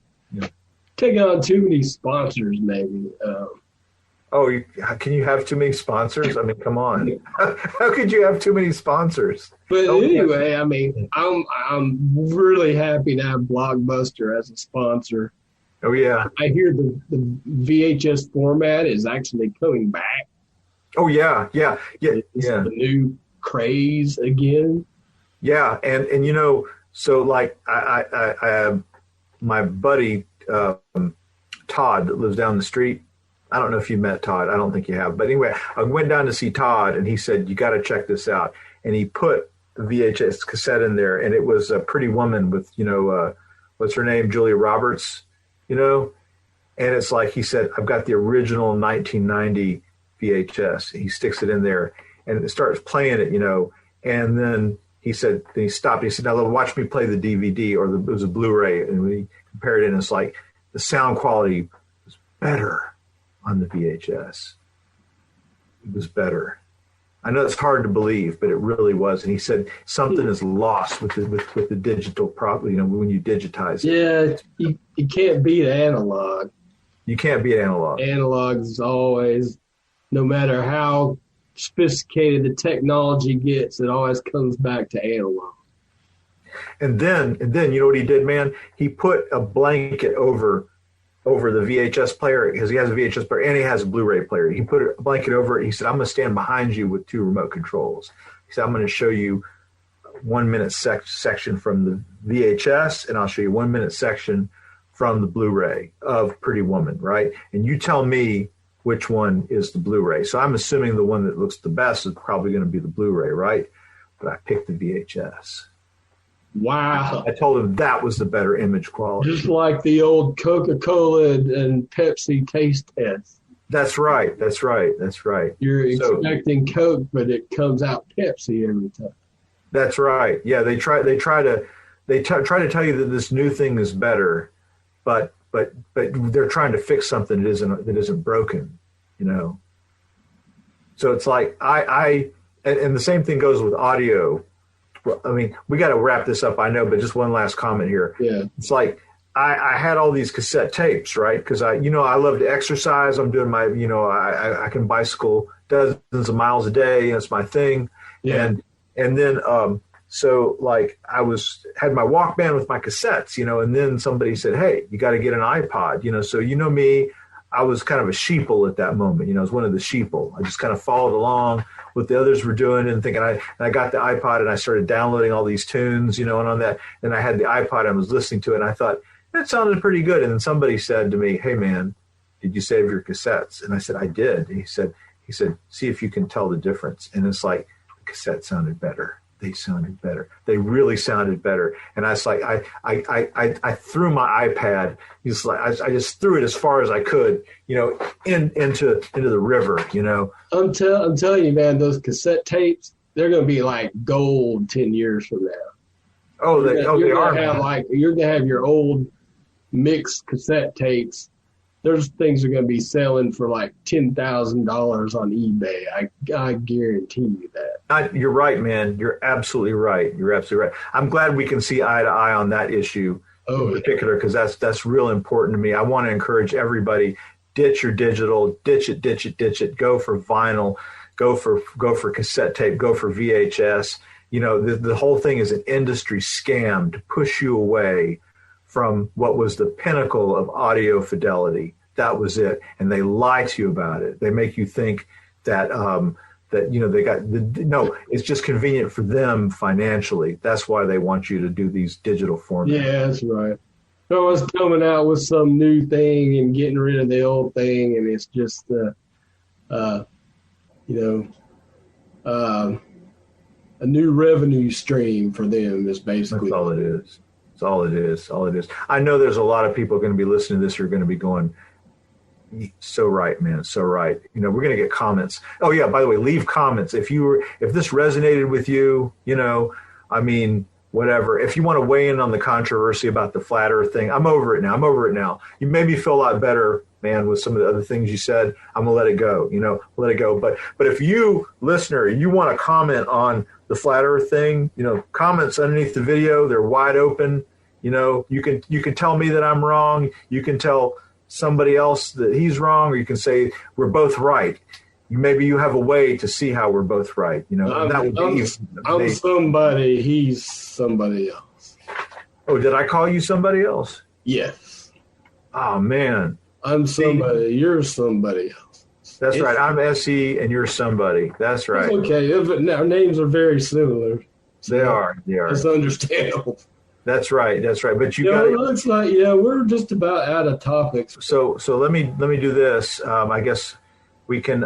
too many sponsors, maybe. Can you have too many sponsors? I mean, come on. How could you have too many sponsors? But anyway, I mean, I'm really happy to have Blockbuster as a sponsor. Oh yeah. I hear the VHS format is actually coming back. Oh yeah. It's the new craze again. Yeah, and you know, so like I my buddy Todd that lives down the street. I don't know if you met Todd. I don't think you have. But anyway, I went down to see Todd, and he said, you got to check this out. And he put the VHS cassette in there, and it was a Pretty Woman with, what's her name? Julia Roberts, And it's like, he said, I've got the original 1990 VHS. He sticks it in there, and it starts playing it, And then he said, then he stopped. He said, now watch me play the DVD, or it was a Blu-ray. And we compared it, and it's like the sound quality was better on the VHS. It was better. I know it's hard to believe, but it really was. And he said something is lost with the digital when you digitize it. Yeah, you can't beat analog. You can't beat analog. Analog is always, no matter how sophisticated the technology gets, it always comes back to analog. And then you know what he did, man? He put a blanket over the VHS player, because he has a VHS player and he has a Blu-ray player. He put a blanket over it. He said, I'm going to stand behind you with 2 remote controls. He said, I'm going to show you 1 minute section from the VHS, and I'll show you 1 minute section from the Blu-ray of Pretty Woman, right? And you tell me which one is the Blu-ray. So I'm assuming the one that looks the best is probably going to be the Blu-ray, right? But I picked the VHS. Wow. I told him that was the better image quality. Just like the old Coca-Cola and Pepsi taste test. That's right. You're expecting Coke, but it comes out Pepsi every time. That's right. Yeah, they try to tell you that this new thing is better, but they're trying to fix something that isn't broken, So it's like and the same thing goes with audio. Well, I mean, we got to wrap this up, I know, but just one last comment here. Yeah. It's like I had all these cassette tapes, right? Because I love to exercise. I'm doing my, I can bicycle dozens of miles a day. That's my thing. Yeah. And then so like I had my Walkman with my cassettes, and then somebody said, hey, you got to get an iPod, so me, I was kind of a sheeple at that moment. I was one of the sheeple. I just kind of followed along what the others were doing and thinking. I got the iPod and I started downloading all these tunes, and on that. And I had the iPod. I was listening to it, and I thought that sounded pretty good. And then somebody said to me, "Hey, man, did you save your cassettes?" And I said, "I did." And he said, "See if you can tell the difference." And it's like the cassette sounded better. They sounded better. They really sounded better. And I was like, I threw my iPad. I just threw it as far as I could, into the river, I'm telling you, man, those cassette tapes, they're going to be like gold 10 years from now. They are. You're going to have your old mixed cassette tapes. Those things are going to be selling for like $10,000 on eBay. I guarantee you that. You're right, man. You're absolutely right. I'm glad we can see eye to eye on that issue in particular, because that's real important to me. I want to encourage everybody, ditch your digital, ditch it. Go for vinyl, go for cassette tape, go for VHS. The whole thing is an industry scam to push you away from what was the pinnacle of audio fidelity. That was it. And they lie to you about it. They make you think that that, you know, they got no, it's just convenient for them financially. That's why they want you to do these digital formats. Yeah, that's right. They're always coming out with some new thing and getting rid of the old thing, and it's just, a new revenue stream for them is basically. That's all it is. That's all it is. All it is. I know there's a lot of people going to be listening to this who are going to be going, so right, man, so right. You know, we're going to get comments. Oh yeah, by the way, leave comments if this resonated with you. You know, I mean, whatever. If you want to weigh in on the controversy about the flat Earth thing, I'm over it now. You made me feel a lot better, man, with some of the other things you said. I'm gonna let it go. You know, let it go. But if you, listener, you want to comment on the flat Earth thing, you know, comments underneath the video, they're wide open. You know, you can tell me that I'm wrong. You can tell somebody else that he's wrong, or you can say we're both right. Maybe you have a way to see how we're both right. You know, I'm somebody, he's somebody else. Oh, did I call you somebody else? Yes. Oh man, I'm somebody. You're somebody else. That's right. I'm SE, and you're somebody. That's right. It's okay. Our names are very similar. So they are. It's understandable. That's right. But it looks like we're just about out of topics. So let me do this. I guess we can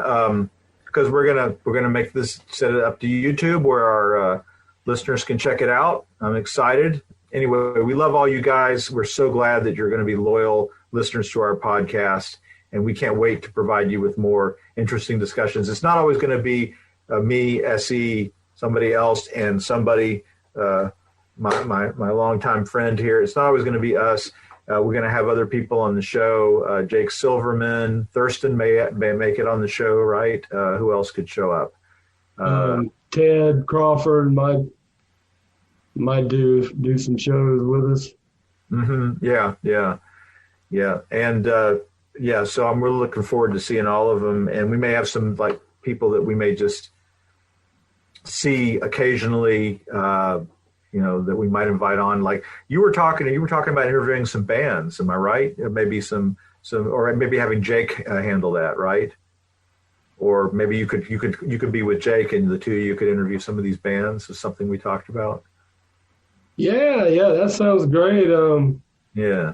because we're gonna make this, set it up to YouTube where our listeners can check it out. I'm excited. Anyway, we love all you guys. We're so glad that you're going to be loyal listeners to our podcast, and we can't wait to provide you with more interesting discussions. It's not always going to be me, SE, somebody else, and somebody. My longtime friend here. It's not always going to be us. We're going to have other people on the show. Jake Silverman, Thurston may make it on the show, right? Who else could show up? Ted Crawford might do some shows with us. Mm-hmm. Yeah. And so I'm really looking forward to seeing all of them. And we may have some like people that we may just see occasionally. You know, that we might invite on. Like you were talking about interviewing some bands. Am I right? Maybe some, or maybe having Jake handle that, right? Or maybe you could be with Jake, and the two of you could interview some of these bands. Is something we talked about. Yeah, that sounds great. Yeah,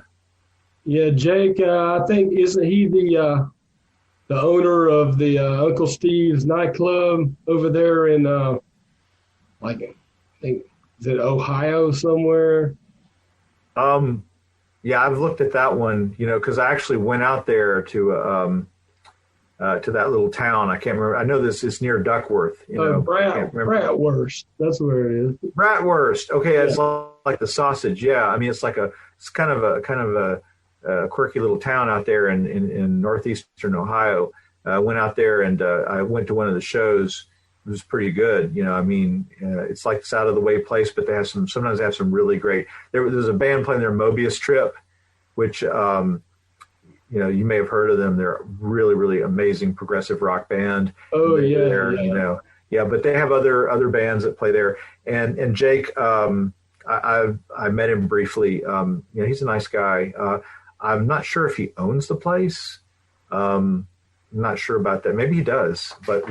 Jake. I think isn't he the owner of the Uncle Steve's nightclub over there in I think. Is it Ohio somewhere? Yeah, I've looked at that one, you know, because I actually went out there to that little town. I can't remember. I know this is near Duckworth. You know, Bratwurst. That's where it is. Bratwurst. Okay, yeah. It's like the sausage. Yeah, I mean, it's kind of a quirky little town out there in northeastern Ohio. I went out there and I went to one of the shows. It was pretty good. You know, I mean, it's like this out of the way place, but sometimes they have some really great, there's a band playing their Mobius Trip, which, you know, you may have heard of them. They're a really, really amazing progressive rock band. Oh yeah. You know, yeah, but they have other bands that play there. And Jake, I met him briefly. You know, he's a nice guy. I'm not sure if he owns the place. I'm not sure about that. Maybe he does, but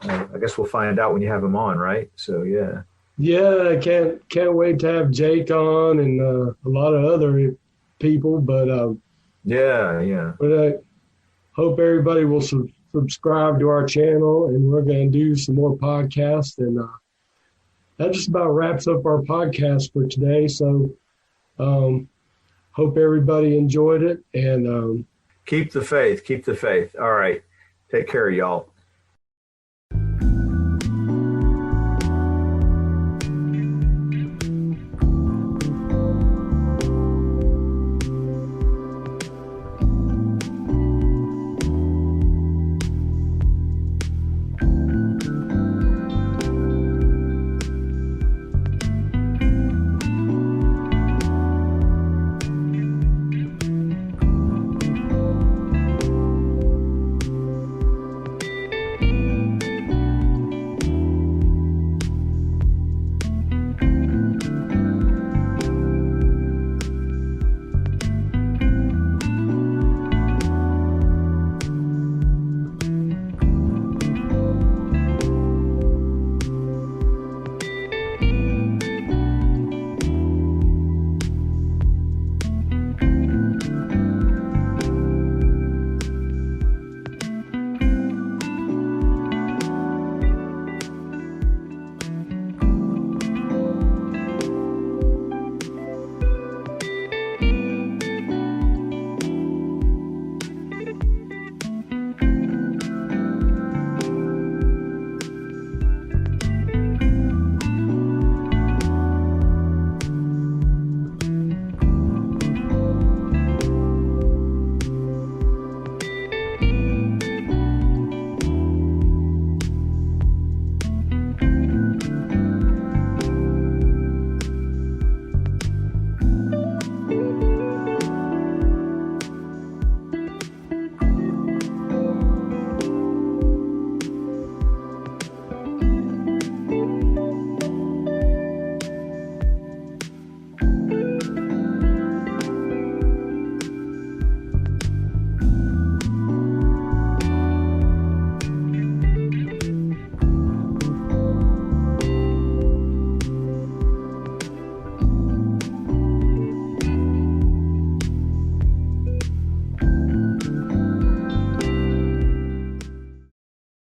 I guess we'll find out when you have him on, right? So yeah. Yeah, I can't wait to have Jake on and a lot of other people. But yeah. But I hope everybody will subscribe to our channel, and we're going to do some more podcasts. And that just about wraps up our podcast for today. So hope everybody enjoyed it, and keep the faith. All right, take care, y'all.